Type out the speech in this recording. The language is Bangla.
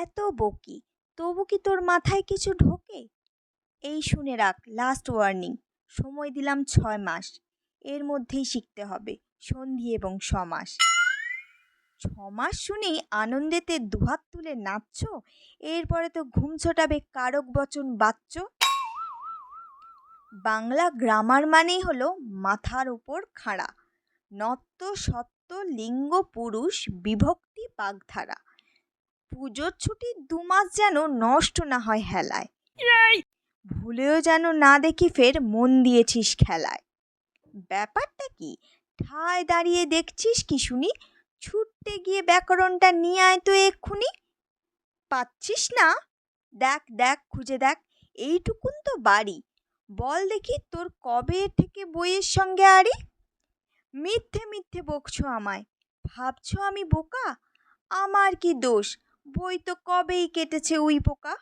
এত বকি, তবু কি তোর মাথায় কিছু ঢোকে? এই শুনে রাখ, লাস্ট ওয়ার্নিং। সময় দিলাম 6 মাস, এর মধ্যেই শিখতে হবে সন্ধি এবং সমাস। 6 মাস শুনেই আনন্দেতে দুহাত তুলে নাচছো, এরপরে তো ঘুম ছোটাবে কারক বচন বাচ্চ। বাংলা গ্রামার মানেই হলো মাথার উপর খাড়া, নত্ব সত্য লিঙ্গ পুরুষ বিভক্তি বাগধারা। পুজোর ছুটির 2 মাস যেন নষ্ট না হয় হেলায়, ভুলেও যেন না দেখি ফের মন দিয়েছিস খেলায়। ব্যাপারটা কি, ঠায় দাঁড়িয়ে দেখছিস কি শুনি? ছুটতে গিয়ে ব্যাকরণটা নিয়ে আয় তো এক্ষুনি। পাচ্ছিস না? দেখ দেখ খুঁজে দেখ, এইটুকুন তো বাড়ি। বল দেখি তোর কবে থেকে বইয়ের সঙ্গে আড়ি? মিথ্যে মিথ্যে বকছো আমায়, ভাবছো আমি বোকা? আমার কি দোষ, বই তো কবেই কেটেছে উই পোকা।